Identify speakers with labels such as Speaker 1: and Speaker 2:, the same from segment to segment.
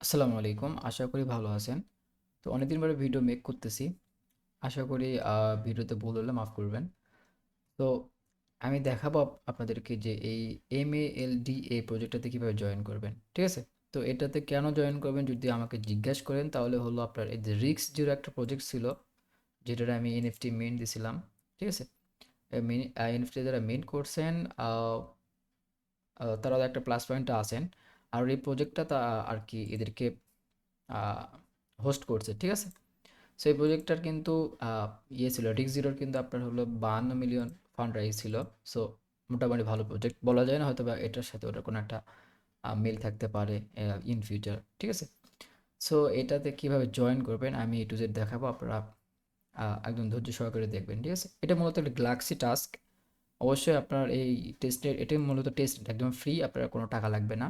Speaker 1: আসসালামু আলাইকুম। আশা করি ভালো আছেন। তো অনেকদিন পরে ভিডিও মেক করতেছি। আশা করি ভিডিওতে ভুল হলে মাফ করবেন। তো আমি দেখাবো আপনাদেরকে যে এই MALDA প্রজেক্টটাতে কিভাবে জয়েন করবেন। ঠিক আছে? তো এটাতে কেন জয়েন করবেন যদি আমাকে জিজ্ঞেস করেন তাহলে হলো আপনার এই যে রিক্স জিরো একটা প্রজেক্ট ছিল যেটার আমি NFT মেইন দিছিলাম। ঠিক আছে? NFT যারা মেইন করছেন তারা একটা প্লাস পয়েন্টে আছেন। আর এই প্রজেক্টটা আর কি এদেরকে হোস্ট করছে। ঠিক আছে? সো এই প্রজেক্টটার কিন্তু ছিল রিক জিরোর কিন্তু আপনার হলো 52 মিলিয়ন ফান্ড রাইজ ছিল। সো মোটামুটি ভালো প্রজেক্ট বলা যায় না, হয়তো বা এটার সাথে ওটার কোনো একটা মিল থাকতে পারে ইন ফিউচার। ঠিক আছে? সো এটাতে কিভাবে জয়েন করবেন আমি এ টু জেড দেখাবো, আপনারা একদম ধৈর্য সহকারে দেখবেন। ঠিক আছে? এটা মূলত একটা গ্যালাক্সি টাস্ক। অবশ্যই আপনার এই টেস্টের, এটা মূলত টেস্ট একদম ফ্রি, আপনার কোনো টাকা লাগবে না,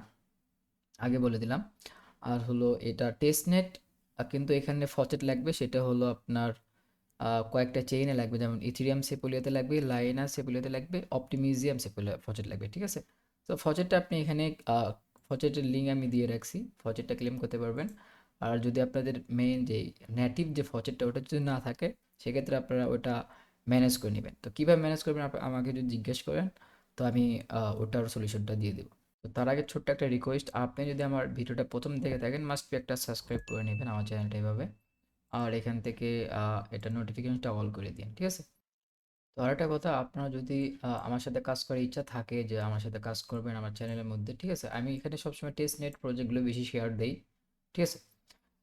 Speaker 1: আগে বলে দিলাম। আর হলো এটা টেস্টনেট, কিন্তু এখানে ফচেট লাগবে, সেটা হলো আপনার কয়েকটা চেইনে লাগবে, যেমন ইথিরিয়াম সেপুলিয়াতে লাগবে, লাইনা সেপুলিয়াতে লাগবে, অপটিমিজিয়াম সেপুলিয়া ফচেট লাগবে। ঠিক আছে? তো ফচেটটা আপনি এখানে ফচেটের লিঙ্ক আমি দিয়ে রাখছি, ফচেটটা ক্লেম করতে পারবেন। আর যদি আপনাদের মেইন যে নেটিভ যে ফচেটটা ওটা যদি না থাকে, সেক্ষেত্রে আপনারা ওটা ম্যানেজ করে নেবেন। তো কীভাবে ম্যানেজ করবেন আমাকে যদি জিজ্ঞেস করেন, তো আমি ওটার সলিউশনটা দিয়ে দেবো। তো তার আগে ছোট্ট একটা রিকোয়েস্ট, আপনি যদি আমার ভিডিওটা প্রথম থেকে থাকেন মাস্ট বি একটা সাবস্ক্রাইব করে নেবেন আমার চ্যানেলটা এভাবে। আর এখান থেকে এটা নোটিফিকেশনটা অল করে দিন। ঠিক আছে? তো আরেকটা কথা, আপনার যদি আমার সাথে কাজ করার ইচ্ছা থাকে যে আমার সাথে কাজ করবেন আমার চ্যানেলের মধ্যে, ঠিক আছে, আমি এখানে সবসময় টেস্ট নেট প্রজেক্টগুলো বেশি শেয়ার দেই। ঠিক আছে?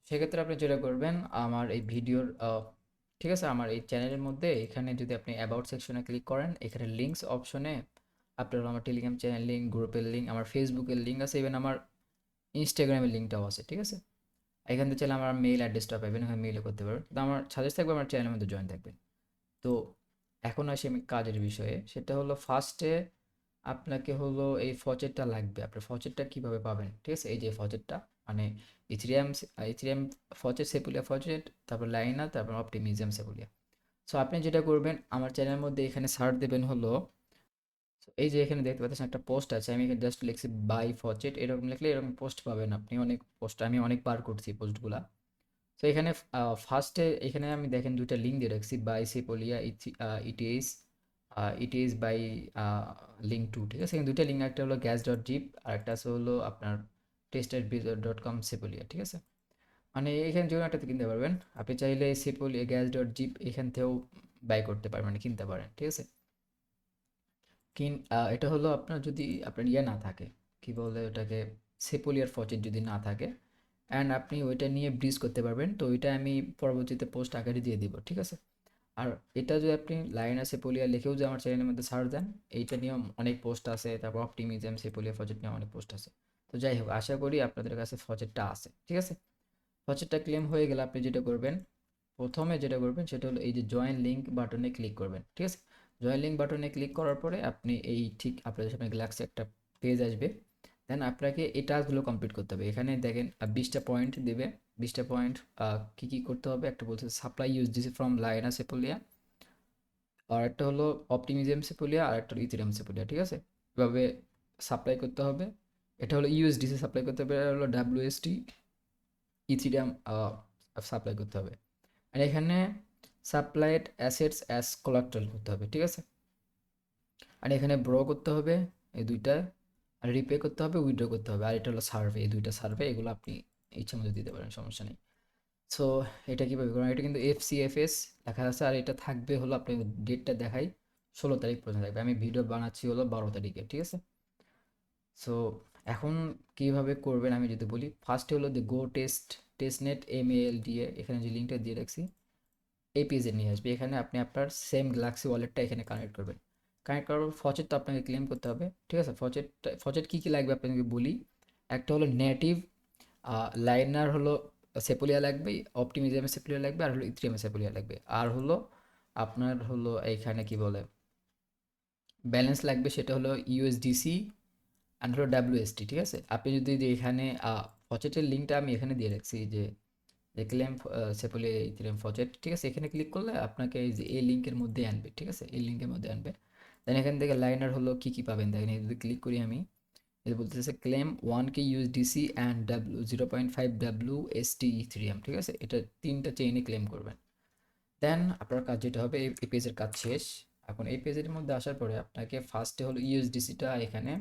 Speaker 1: সেক্ষেত্রে আপনি যেটা করবেন, আমার এই ভিডিওর ঠিক আছে, আমার এই চ্যানেলের মধ্যে এখানে যদি আপনি অ্যাবাউট সেকশনে ক্লিক করেন, এখানে লিঙ্কস অপশনে আপনার হলো আমার টেলিগ্রাম চ্যানেল লিঙ্ক, গ্রুপের লিঙ্ক, আমার ফেসবুকের লিঙ্ক আছে, ইভেন আমার ইনস্টাগ্রামের লিঙ্কটাও আছে। ঠিক আছে? এখান থেকে চাইলে আমার মেইল অ্যাড্রেসটা পাবেন, এখানে মেইলে করতে পারবেন। তো আমার সাজেস্ট থাকবে আমার চ্যানেলের মধ্যে জয়েন থাকবেন। তো এখন আসি আমি কাজের বিষয়ে, সেটা হলো ফার্স্টে আপনাকে হলো এই ফচেটটা লাগবে। আপনার ফচেটটা কিভাবে পাবেন? ঠিক আছে? এই যে ফচেটটা, মানে ইথিরিয়াম, ইথিরিয়াম ফচেট, সেপুলিয়া ফচেট, তারপর লাইনা, তারপর অপটিমিজিয়াম সেপুলিয়া। সো আপনি যেটা করবেন, আমার চ্যানেলের মধ্যে এখানে সার্চ দেবেন হলো, so এই যে এখানে দেখতে পাচ্ছেন একটা পোস্ট আছে, আমি এখানে জাস্ট লিখছি বাই ফচেট, এরকম লিখলে এরকম পোস্ট পাবেন আপনি। অনেক পোস্ট আমি অনেকবার করছি পোস্টগুলা। তো এখানে ফার্স্টে এখানে আমি দেখেন দুইটা লিঙ্ক দিয়ে রাখছি, বাই সেপোলিয়া ইটিএস, ইটিএস বাই লিঙ্ক টু। ঠিক আছে? এখানে দুইটা লিঙ্ক, একটা হলো গ্যাস ডট জিপ আর একটা আছে হলো আপনার টেস্টার.com সেপোলিয়া। ঠিক আছে? মানে এখানে যে কোনো একটাতে কিনতে পারবেন। আপনি চাইলে সেপোলিয়া গ্যাস ডট জিপ এখান থেকেও বাই করতে পারবেন, মানে কিনতে পারেন। ঠিক আছে? এটা হলো আপনার যদি আপনার ইয়ে না থাকে, কি বলে ওটাকে, সেপোলিয়ার ফচেট যদি না থাকে, অ্যান্ড আপনি ওইটা নিয়ে ব্রিজ করতে পারবেন, তো ওইটা আমি পরবর্তীতে পোস্ট আকারে দিয়ে দিব। ঠিক আছে? আর এটা যদি আপনি লাইনা সেপোলিয়া লিখেও যে আমার চ্যানেলের মধ্যে সার্চ দেন, এইটা নিয়েও অনেক পোস্ট আছে, তারপর অপটিমিজম সেপোলিয়া ফচেট নিয়ে অনেক পোস্ট আছে। তো যাই হোক, আশা করি আপনাদের কাছে ফচেটটা আছে। ঠিক আছে? ফচেটটা ক্লেম হয়ে গেলে আপনি যেটা করবেন, প্রথমে যেটা করবেন সেটা হলো এই যে জয়েন লিঙ্ক বাটনে ক্লিক করবেন। ঠিক আছে? জয়েন লিঙ্ক বাটনে ক্লিক করার পরে আপনি এই ঠিক আপনাদের সামনে গ্যালাক্সি একটা পেজ আসবে। দেন আপনাকে এই টাস্কগুলো কমপ্লিট করতে হবে। এখানে দেখেন 20টা পয়েন্ট দেবে। 20টা পয়েন্ট কী কী করতে হবে, একটা বলছে সাপ্লাই ইউএসডিসি ফ্রম লাইনা সেপোলিয়া, আর একটা হলো অপটিমিজম সেপোলিয়া, আর একটা হলো ইথেরিয়াম সেপোলিয়া। ঠিক আছে? এভাবে সাপ্লাই করতে হবে। এটা হলো ইউএসডিসি সাপ্লাই করতে হবে, এটা হলো ডাব্লিউএসটি ইথেরিয়াম সাপ্লাই করতে হবে। আর এখানে সাপ্লাইড অ্যাসেটস অ্যাজ কোলাট্রাল করতে হবে। ঠিক আছে? আর এখানে ব্রো করতে হবে এই দুইটা, আর রিপে করতে হবে, উইথড্র করতে হবে, আর এটা হলো সার্ভে। এই দুইটা সার্ভে, এগুলো আপনি ইচ্ছা মতো দিতে পারেন, সমস্যা নেই। সো এটা কীভাবে করেন, এটা কিন্তু FCFS লেখা আছে, আর এটা থাকবে হলো আপনি ডেটটা দেখাই 16 তারিখ পর্যন্ত থাকবে। আমি ভিডিও বানাচ্ছি হলো 12 তারিখে। ঠিক আছে? সো এখন কিভাবে করবেন আমি যদি বলি, ফার্স্টে হলো যে গো টেস্টনেট MALDA, এখানে যে লিঙ্কটা দিয়ে রাখছি, এই পেজে নিয়ে আসবে। এখানে আপনি আপনার সেম গ্যালাক্সি ওয়ালেটটা এখানে কানেক্ট করবেন। কানেক্ট করার পর ফচেট তো আপনাকে ক্লেম করতে হবে। ঠিক আছে? ফচেট কী কী লাগবে আপনাকে বলি। একটা হলো নেটিভ লাইনার হলো সেপোলিয়া লাগবে, অপটিমিজমের সেপোলিয়া লাগবে, আর হলো ইথ্রিয়ামের সেপোলিয়া লাগবে, আর হলো আপনার হলো এইখানে কি বলে ব্যালেন্স লাগবে, সেটা হলো ইউএসডিসি অ্যান্ড হলো ডাব্লিউএসটি। ঠিক আছে? আপনি যদি যে এখানে ফচেটের লিঙ্কটা আমি এখানে দিয়ে রাখছি, যে দেখলেন সেপোলিয়া ইথেরিয়াম ফচেট। ঠিক আছে? এখানে ক্লিক করলে আপনাকে এই যে এই লিঙ্কের মধ্যে আনবে। ঠিক আছে? এই লিঙ্কের মধ্যে আনবে। দেন এখান থেকে লাইনার হলো কী কী পাবেন দেখেন, এই যদি ক্লিক করি আমি, এটা বলতেছে claim 1K USDC and W 0.5 WST Ethereum, ঠিক আছে? এটা 3টা চেইনে ক্লেম করবেন। দেন আপনার কাজ যেটা হবে, এই পেজের কাজ শেষ। এখন এই পেজের মধ্যে আসার পরে আপনাকে ফার্স্টে হলো ইউএসডিসিটা এখানে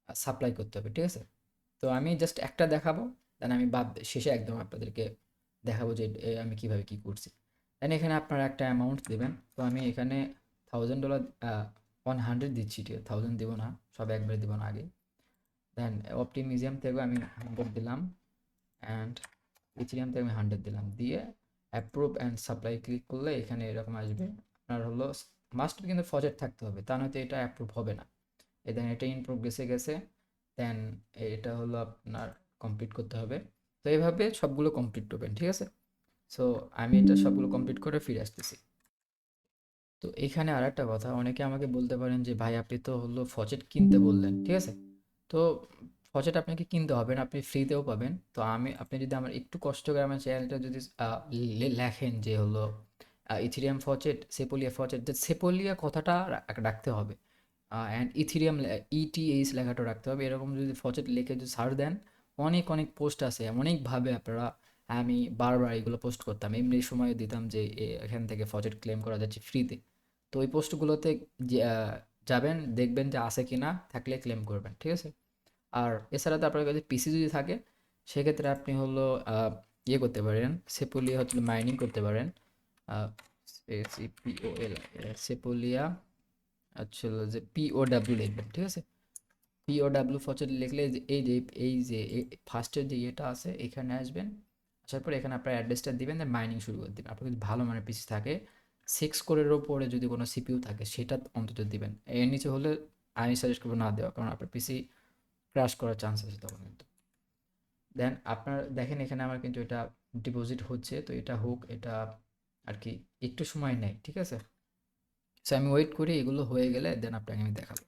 Speaker 1: সাপ্লাই করতে হবে, ঠিক আছে? তো আমি জাস্ট একটা দেখাবো, দেন আমি বাদ শেষে একদম আপনাদেরকে দেখাবো যে আমি কিভাবে কি করছি। দেন এখানে আপনারা একটা অ্যামাউন্ট দেবেন। তো আমি এখানে $1000 100 দিচ্ছি, ঠিক আছে? 1000 দিব না, সব একবারে দিব না আগে। দেন অপটিমিজিয়াম থেকে আমি 100 দিলাম, অ্যান্ড ইথিরিয়াম থেকে আমি 100 দিলাম, দিয়ে অ্যাপ্রুভ অ্যান্ড সাপ্লাই ক্লিক করলে এখানে এরকম আসবে। আপনার হলো মাস্ট কিন্তু ফজেট থাকতে হবে, তা নয়তো এটা অ্যাপ্রুভ হবে না। এই দেন এটা ইন প্রোগ্রেসে গেছে। দেন এটা হলো আপনার কমপ্লিট করতে হবে। তো এইভাবে সবগুলো কমপ্লিট করবেন, ঠিক আছে? সো আমি এটা সবগুলো কমপ্লিট করে ফিরে আসতেছি। তো এখানে আর একটা কথা, অনেকে আমাকে বলতে পারেন যে ভাই আপনি তো হলো ফজেট কিনতে বললেন, ঠিক আছে? তো ফজেট আপনাকে কিনতে হবে না, আপনি ফ্রিতেও পাবেন। তো আপনি যদি আমার একটু কষ্ট করে আমার চ্যানেলটা যদি লেখেন যে হলো ইথিরিয়াম ফজেট, সেপোলিয়া ফজেট, যে সেপোলিয়া কথাটা রাখতে হবে, অ্যান্ড ইথিরিয়াম ইটিএইচ লেখাটা রাখতে হবে। এরকম যদি ফজেট লিখে যদি সার্চ দেন, অনেক অনেক পোস্ট আছে, অনেকভাবে আপনারা, আমি বারবার এগুলো পোস্ট করতাম, এমনি সময় দিতাম যে এখান থেকে ফজেট ক্লেম করা যাচ্ছে ফ্রিতে। তো ওই পোস্টগুলোতে যাবেন, দেখবেন যে আছে কি না, থাকলে ক্লেম করবেন, ঠিক আছে? আর এছাড়া তো আপনার কাছে পিসি যদি থাকে, সেক্ষেত্রে আপনি হলো ইয়ে করতে পারেন, সেপোলিয়া হচ্ছে মাইনিং করতে পারেন। সিপিওএল, সেপোলিয়া আচ্ছা হলো যে POW লিখবেন, ঠিক আছে? POW ফচেট লিখলে এই যে ফার্স্টের যে ইয়েটা আছে এখানে আসবেন। আসার পরে এখানে আপনার অ্যাড্রেসটা দিবেন, দেন মাইনিং শুরু করে দিবেন। আপনার যদি ভালো মানের পিসি থাকে, 6 কোরের ওপরে যদি কোনো সিপিইউ থাকে, সেটা অন্তত দিবেন। এর নিচে হলে আমি সাজেস্ট করবো না দেওয়া, কারণ আপনার পিসি ক্র্যাশ করার চান্স আছে তখন কিন্তু। দেন আপনার দেখেন এখানে আমার কিন্তু এটা ডিপোজিট হচ্ছে, তো এটা হোক, এটা আর কি একটু সময় নেয়, ঠিক আছে? সো আমি ওয়েট করি, এগুলো হয়ে গেলে দেন আপনাকে আমি দেখাবো।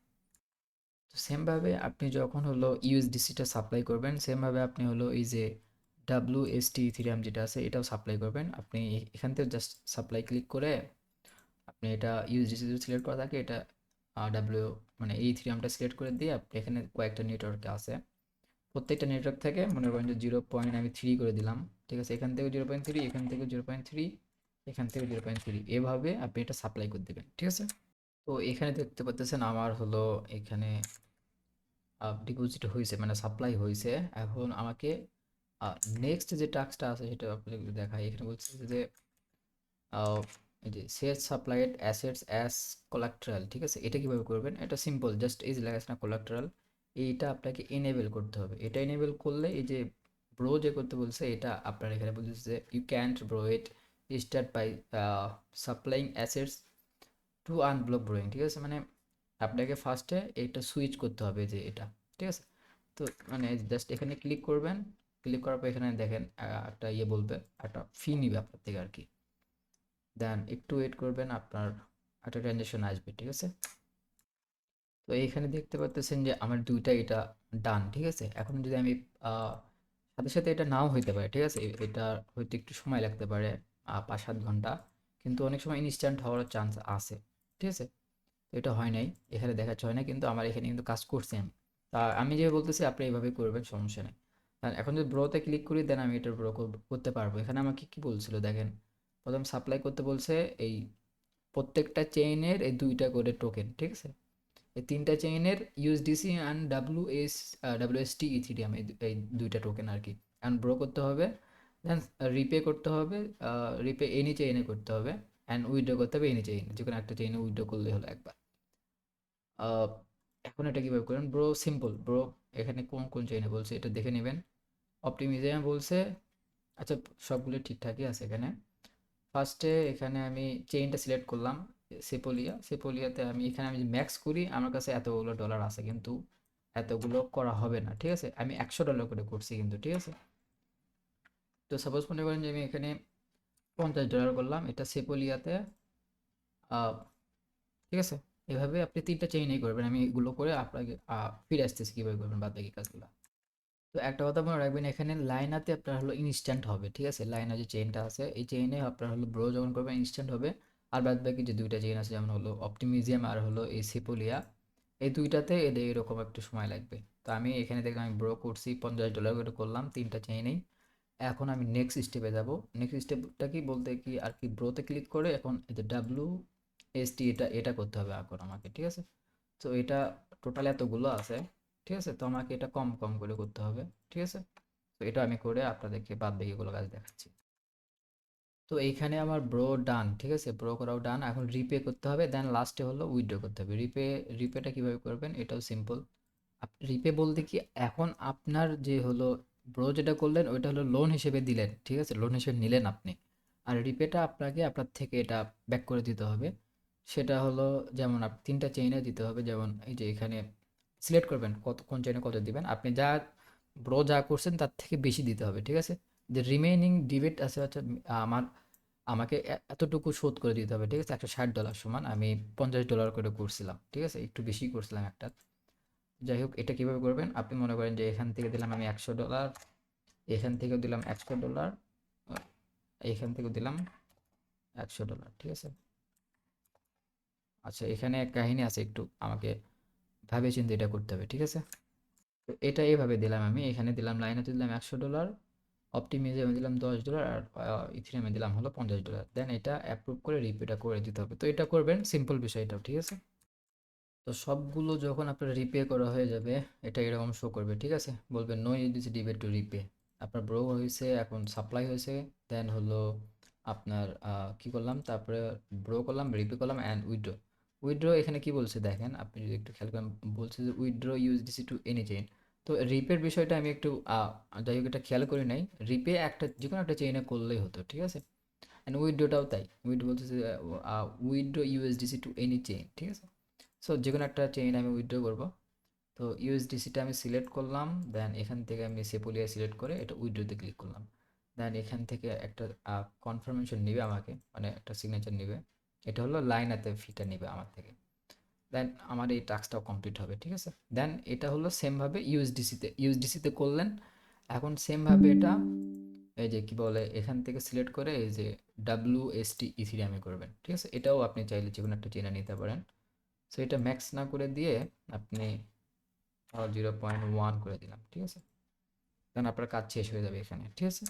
Speaker 1: তো সেমভাবে আপনি যখন হলো ইউএসডিসিটা সাপ্লাই করবেন, সেমভাবে আপনি হলো এই যে WST ইথিরিয়াম যেটা আছে এটাও সাপ্লাই করবেন। আপনি এখান থেকে জাস্ট সাপ্লাই ক্লিক করে আপনি এটা ইউএসডিসি যদি সিলেক্ট করা থাকে, এটা ডাব্লিউ মানে এই ইথিরিয়ামটা সিলেক্ট করে দিয়ে আপনি এখানে কয়েকটা নেটওয়ার্কে আছে, প্রত্যেকটা নেটওয়ার্ক থেকে মনে করেন যে 0.3 করে দিলাম, ঠিক আছে? এখান থেকে 0.3, এখান থেকে 0.3, এখান থেকে 0.3, এভাবে আপনি এটা সাপ্লাই করে দেবেন, ঠিক আছে? তো এখানে দেখতে পাচ্ছেন আমার হলো এখানে ডিপোজিট হয়েছে, মানে সাপ্লাই হয়েছে। এখন আমাকে নেক্সট যে টাস্কটা আছে সেটা আপনাদের দেখাই। এখানে বলছে যে আহ, এই যে set supplied assets as collateral, ঠিক আছে? এটা কিভাবে করবেন? এটা সিম্পল, জাস্ট এই যে লেখা আছে না কোলাট্রাল, এইটা আপনাকে এনেবল করতে হবে। এটা এনেবল করলে এই যে ব্রো যে করতে বলছে, এটা আপনার এখানে বলছে যে you can't brew it, start by supplying assets to unblock brewing, ঠিক আছে? মানে আপনাকে ফার্স্টে এটা সুইচ করতে হবে, যে এটা, ঠিক আছে? তো মানে জাস্ট এখানে ক্লিক করবেন, ক্লিক করার পর এখানে দেখেন একটা ইয়ে বলবে, একটা ফি নিবে আপনার থেকে আর কি। দেন একটু ওয়েট করবেন, আপনার একটা ট্রানজ্যাকশন আসবে, ঠিক আছে? তো এইখানে দেখতে পাচ্ছেন যে আমার দুইটা এটা ডান, ঠিক আছে? এখন যদি আমি আহ, সাথে সাথে এটা নাও হইতে পারে, ঠিক আছে? এটা হয়তো একটু সময় লাগতে পারে, 5-7 ঘন্টা, কিন্তু অনেক সময় ইনস্ট্যান্ট হওয়ার চান্স আছে, ঠিক আছে? তো এটা হয় নাই, এখানে দেখাচ্ছে হয় না, কিন্তু আমার এখানে কিন্তু কাজ করছি আমি। তা আমি যে বলতেছি আপনি এইভাবে করবেন, সমস্যা নেই। আর এখন যদি ব্রোতে ক্লিক করি, দেন আমি এটার ব্রো করতে পারবো। এখানে আমাকে কি বলছিল দেখেন, প্রথম সাপ্লাই করতে বলছে এই প্রত্যেকটা চেইনের এই 2টা করে টোকেন, ঠিক আছে? এই 3টা চেইনের ইউএসডিসি অ্যান্ড WST ইথিরিয়াম, এই 2টা টোকেন আর কি। অ্যান্ড ব্রো করতে হবে, দেন রিপে করতে হবে, রিপে এনি চেইনে করতে হবে, অ্যান্ড উইথড্র করতে হবে এনি চেইনে, যে কোনো একটা চেইনে উইথড্র করলে হলো একবার। আহ, এখন এটা কিভাবে করেন ব্রো? সিম্পল ব্রো, এখানে কোন কোন চেইনে বলছে এটা দেখে নেবেন। অপটিমিজম বলছে, আচ্ছা, সবগুলো ঠিকঠাকই আছে এখানে। ফার্স্টে এখানে আমি চেইনটা সিলেক্ট করলাম, সেপোলিয়াতে আমি এখানে আমি ম্যাক্স করি, আমার কাছে এতগুলো ডলার আছে, কিন্তু এতগুলো করা হবে না, ঠিক আছে? আমি $100 করে করছি কিন্তু, ঠিক আছে? তো সাপোজ মনে করেন যে আমি এখানে $50 করলাম, এটা সেপোলিয়াতে, ঠিক আছে? এভাবে আপনি 3টা চেইনই করবেন, আমি এগুলো করে আপনাকে ফিরে আসতেছি কীভাবে করবেন বাদ বাকি কাজগুলো। তো একটা কথা মনে রাখবেন, এখানে লাইনাতে আপনার হলো ইনস্ট্যান্ট হবে, ঠিক আছে? লাইনা যে চেইনটা আছে এই চেইনে আপনার হলো ব্রো যখন করবেন ইনস্ট্যান্ট হবে। আর বাদ বাকি যে 2টা চেইন আছে, যেমন হলো অপটিমিজিয়াম আর হলো এই সেপোলিয়া, এই 2টাতে এদের এরকম একটু সময় লাগবে। তো আমি এখানে দেখলাম আমি ব্রো করছি $50 করে করলাম 3টা চেইনেই। এখন আমি নেক্সট স্টেপে যাব। নেক্সট স্টেপটা কি বলতে কি আর কি, ব্রোতে ক্লিক করে এখন এই যে WST এটা এটা করতে হবে এখন আমাকে, ঠিক আছে? তো এটা টোটাল এতগুলো আছে, ঠিক আছে? তো আমাকে এটা কম কম করে করতে হবে, ঠিক আছে? তো এটা আমি করে আপনাদেরকে বাদ বাকিগুলো কাজ দেখাচ্ছি। তো এইখানে আমার ব্রো ডান, ঠিক আছে? ব্রো করাও ডান। এখন রিপে করতে হবে, দেন লাস্টে হলো উইথড্র করতে হবে। রিপেটা কিভাবে করবেন এটাও সিম্পল। রিপে বলতে কি, এখন আপনার যে হলো ব্রো যেটা করলেন ওইটা হলো লোন হিসেবে দিলেন, ঠিক আছে? লোন হিসেবে নিলেন আপনি। আর রিপেটা আপনাকে আপনার থেকে এটা ব্যাক করে দিতে হবে। সেটা হলো যেমন 3টা চেইনে দিতে হবে, যেমন এই যে এখানে সিলেক্ট করবেন কত কোন চেইনে কত দিবেন। আপনি যা ব্রো যা করছেন তার থেকে বেশি দিতে হবে, ঠিক আছে? যে রিমেইনিং ডিবিট আছে হচ্ছে আমার, আমাকে এতটুকু শোধ করে দিতে হবে, ঠিক আছে? $160 সমান আমি $50 করে করছিলাম, ঠিক আছে? একটু বেশি করছিলাম একটা। যাই হোক, এটা কিভাবে করবেন, আপনি মনে করেন যে এখান থেকে দিলাম আমি $100, এখান থেকেও দিলাম $100, এখান থেকেও দিলাম $100, ঠিক আছে? আচ্ছা, এখানে এক কাহিনী আছে, একটু আমাকে ভাবে চিন্তে এটা করতে হবে, ঠিক আছে? তো এটা এইভাবে দিলাম, আমি এখানে দিলাম লাইনে দিলাম $100, অপটিমিজমে দিলাম $10, আর ইথিরিয়ামে দিলাম হলো $50। দেন এটা অ্যাপ্রুভ করে রিপিটা করে দিতে হবে। তো এটা করবেন, সিম্পল বিষয় এটাও, ঠিক আছে? তো সবগুলো যখন আপনার রিপে করা হয়ে যাবে, এটা এরকম শো করবে, ঠিক আছে? বলবে no UDC debate to repay. আপনার ব্রো হয়েছে, এখন সাপ্লাই হয়েছে, দেন হলো আপনার কি করলাম, তারপরে ব্রো করলাম, রিপে করলাম অ্যান্ড উইথড্র। উইথড্র এখানে কি বলছে দেখেন, আপনি যদি একটু খেয়াল করেন, বলছে যে withdraw USDC to any chain. তো রিপের বিষয়টা আমি একটু যাই হোক এটা খেয়াল করি নাই। রিপে একটা যে কোনো একটা চেইনে করলেই হতো, ঠিক আছে? অ্যান্ড উইথড্রটাও তাই, উইথড্র বলছে যে withdraw USDC to any chain, ঠিক আছে? সো যেকোনো একটা চেইন আমি উইথড্র করব। তো ইউএসডিসিটা আমি সিলেক্ট করলাম, দেন এখান থেকে আমি সেপোলিয়া সিলেক্ট করে এটা উইথড্রোতে ক্লিক করলাম। দেন এখান থেকে একটা কনফার্মেশন নিবে আমাকে, মানে একটা সিগনেচার নিবে। এটা হলো লাইনাতে ফিটা নিবে আমার থেকে। দেন আমার এই টাস্কটাও কমপ্লিট হবে, ঠিক আছে? দেন এটা হলো সেমভাবে ইউএসডিসিতে করলেন। এখন সেমভাবে এটা এই যে কি বলে, এখান থেকে সিলেক্ট করে এই যে WST ইথিরিয়ামে করবেন, ঠিক আছে? এটাও আপনি চাইলে যে কোনো একটা চেনে নিতে পারেন। সো এটা ম্যাক্স না করে দিয়ে আপনি 0.1 করে দিলাম, ঠিক আছে? দেন আপনার কাজ শেষ হয়ে যাবে এখানে, ঠিক আছে?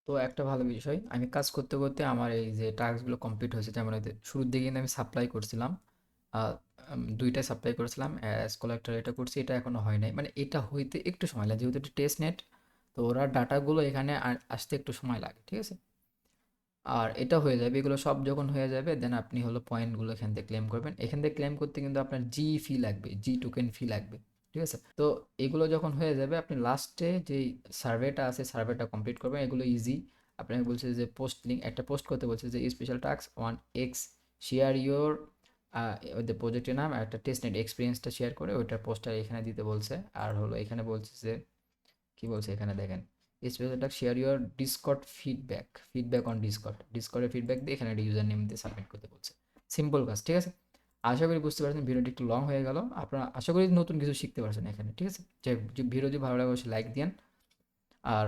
Speaker 1: তো একটা ভালো বিষয়, আমি কাজ করতে করতে আমার এই যে টাস্কগুলো কমপ্লিট হয়েছে। যেমন এই যে শুরুর দিকে কিন্তু আমি সাপ্লাই করছিলাম, দুইটাই সাপ্লাই করেছিলাম, অ্যাজ কালেক্টর এটা করছি, এটা এখনো হয় নাই। মানে এটা হইতে একটু সময় লাগে, যেহেতু এটা টেস্ট নেট। তো ওরা ডাটাগুলো এখানে আসতে একটু সময় লাগে, ঠিক আছে? আর এটা হয়ে যাবে, এগুলো সব যখন হয়ে যাবে দেন আপনি হলো পয়েন্টগুলো এখান থেকে ক্লেম করবেন। এখান থেকে ক্লেম করতে কিন্তু আপনার ফি লাগবে, টোকেন ফি লাগবে, ঠিক আছে? তো এগুলো যখন হয়ে যাবে আপনি লাস্টে যেই সার্ভেটা আছে সার্ভেটা কমপ্লিট করবেন। এগুলো ইজি। আপনাকে বলছে যে পোস্ট লিঙ্ক একটা পোস্ট করতে বলছে, যে special task 1x share your ওদের প্রজেক্টের নাম আর একটা টেস্ট নেট এক্সপিরিয়েন্সটা শেয়ার করে ওইটার পোস্টটা এখানে দিতে বলছে। আর হলো এখানে বলছে যে কি বলছে এখানে দেখেন, স্পেশালটা share your Discord feedback on ডিসকর্ডের ফিডব্যাক দিয়ে এখানে একটা ইউজার নেম দিয়ে সাবমিট করতে বলছে। সিম্পল কাজ, ঠিক আছে? আশা করি বুঝতে পারছেন, ভিডিওটি একটু লং হয়ে গেল। আপনারা আশা করি নতুন কিছু শিখতে পারছেন এখানে, ঠিক আছে? যে ভিডিও যদি ভালো লাগে অবশ্যই লাইক দিন। আর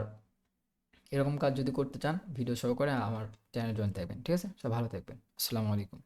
Speaker 1: এরকম কাজ যদি করতে চান ভিডিও সহকারে আমার চ্যানেল জয়েন থাকবেন, ঠিক আছে? সব ভালো থাকবেন। আসসালামু আলাইকুম।